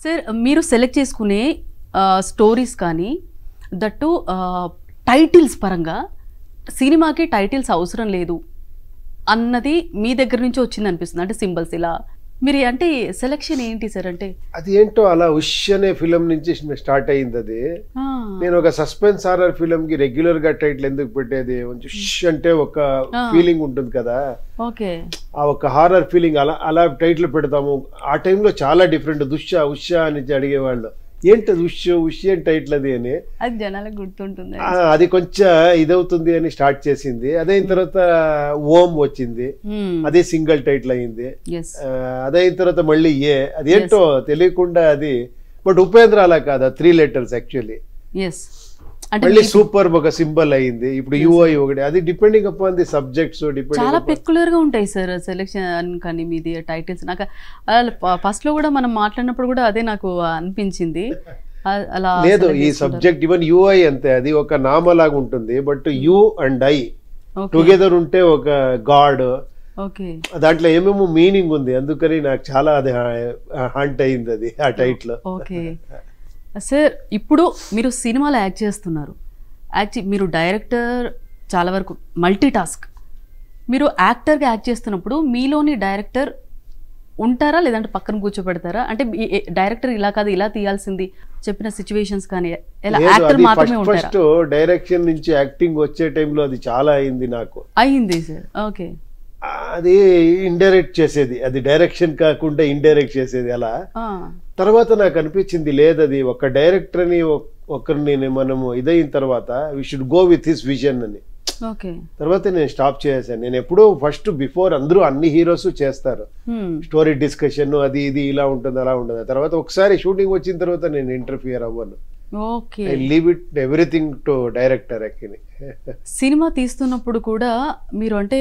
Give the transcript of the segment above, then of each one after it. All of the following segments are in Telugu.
సార్ మీరు సెలెక్ట్ చేసుకునే స్టోరీస్ కానీ దట్టు టైటిల్స్ పరంగా సినిమాకి టైటిల్స్ అవసరం లేదు అన్నది మీ దగ్గర నుంచి వచ్చింది అనిపిస్తుంది. అంటే సింబల్స్ ఇలా మీరు అంటే సెలెక్షన్ ఏంటి సార్? అంటే అది ఏంటో అలా ఉష్ అనే ఫిలిం నుంచి స్టార్ట్ అయింది. అది నేను ఒక సస్పెన్స్ హారర్ ఫిలిం కి రెగ్యులర్ గా టైటిల్ ఎందుకు పెట్టేది, ఉష్ అంటే ఒక ఫీలింగ్ ఉంటుంది కదా, ఓకే ఆ ఒక హారర్ ఫీలింగ్ అలా అలా టైటిల్ పెడతాము. ఆ టైంలో చాలా డిఫరెంట్ దుష్య ఉష అని అడిగేవాళ్ళు, ఏంటి ఉష్ అని టైటిల్ అది అని. అది జనాలకు గుర్తుంటుంది, అది కొంచెం ఇదవుతుంది అని స్టార్ట్ చేసింది. అదైన తర్వాత ఓం వచ్చింది, అదే సింగిల్ టైటిల్ అయింది. అదైన తర్వాత మళ్ళీ అదేంటో తెలియకుండా అది. బట్ ఉపేంద్ర అలా కాదు, 3 letters యాక్చువల్లీ. మళ్ళీ సూపర్ ఒక సింబల్ అయింది. ఇప్పుడు యుఐ ఒకటి, అది డిపెండింగ్ అపాన్ ది సబ్జెక్ట్స్. చాలా పెక్యులర్ గా ఉంటాయి సార్ సెలెక్షన్ కానీ మీది టైటిల్స్. నాకు ఫస్ట్ లో కూడా మనం మాట్లాడినప్పుడు కూడా అదే నాకు అనిపించింది. అలా లేదు ఈ సబ్జెక్ట్ ఈవెన్ యుఐ అంతే, అది ఒక నామలాగా ఉంటుంది. But you and I together ఉంటే ఒక గాడ్, దాంట్లో ఏమేమో మీనింగ్ ఉంది. అందుకని నాకు చాలా అది హంట్ అయింది అది ఆ టైటిల్. ఓకే సార్, ఇప్పుడు మీరు సినిమాలో యాక్ట్ చేస్తున్నారు. మీరు డైరెక్టర్, చాలా వరకు మల్టీ టాస్క్. మీరు యాక్టర్గా యాక్ట్ చేస్తున్నప్పుడు మీలోని డైరెక్టర్ ఉంటారా లేదంటే పక్కన కూర్చోబెడతారా? అంటే డైరెక్టర్ ఇలా కాదు ఇలా తీయాల్సింది చెప్పిన సిచ్యువేషన్స్ కానీ యాక్టర్ మాత్రమే ఉంటారా? ఫస్ట్ డైరెక్షన్ నుంచి యాక్టింగ్ వచ్చే టైంలో అది చాలా అయింది నాకు. అయింది సార్. ఓకే, అది ఇండైరెక్ట్ చేసేది, అది డైరెక్షన్ కాకుండా ఇండైరెక్ట్ చేసేది. అలా తర్వాత నాకు అనిపించింది లేదు, అది ఒక డైరెక్టర్ అని ఒకరిని మనము ఇదైన తర్వాత we should go with his vision అని. తర్వాత నేను స్టాప్ చేశాను. నేను ఎప్పుడూ ఫస్ట్ బిఫోర్ అందరూ అన్ని హీరోస్ చేస్తారు స్టోరీ డిస్కషన్, అది ఇది ఇలా ఉంటుంది అలా ఉంటుంది. తర్వాత ఒకసారి షూటింగ్ వచ్చిన తర్వాత నేను ఇంటర్ఫియర్ అవ్వను. I leave it everything to director. Actually cinema తీస్తున్నప్పుడు కూడా మీరు అంటే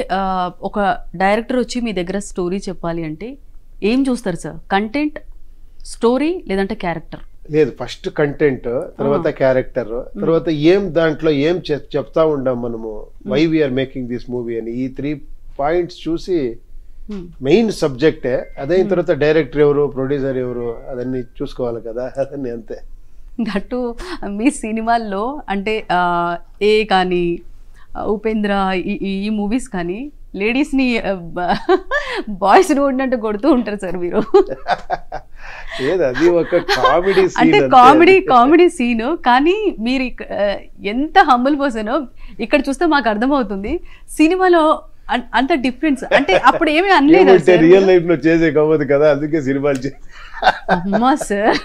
ఒక డైరెక్టర్ వచ్చి మీ దగ్గర స్టోరీ చెప్పాలి అంటే ఏం చూస్తారు సార్? కంటెంట్, స్టోరీ లేదంటే క్యారెక్టర్? లేదు, ఫస్ట్ కంటెంట్, తర్వాత క్యారెక్టర్, తర్వాత ఏం దాంట్లో ఏం చెప్తా ఉండాం మనము, why we are making this movie అని. ఈ 3 points చూసి మెయిన్ సబ్జెక్టే. అదైన తర్వాత డైరెక్టర్ ఎవరు, ప్రొడ్యూసర్ ఎవరు, అదన్నీ చూసుకోవాలి కదా. అదన్నీ అంతే. దట్టు మీ సినిమాల్లో అంటే ఏ కానీ ఉపేంద్ర ఈ మూవీస్ కానీ లేడీస్ని బాయ్స్ని కొట్టినట్టు కొడుతూ ఉంటారు సార్ మీరు. అది ఒక కామెడీ అంటే కామెడీ సీన్. కానీ మీరు ఎంత హంబుల్ పర్సన్ ఇక్కడ చూస్తే మాకు అర్థమవుతుంది. సినిమాలో అంత డిఫరెన్స్ అంటే అప్పుడు ఏమీ అనలేదు. రియల్ లైఫ్ లో చేసే కావద్దు కదా, అందుకే సినిమాలు అమ్మా సార్.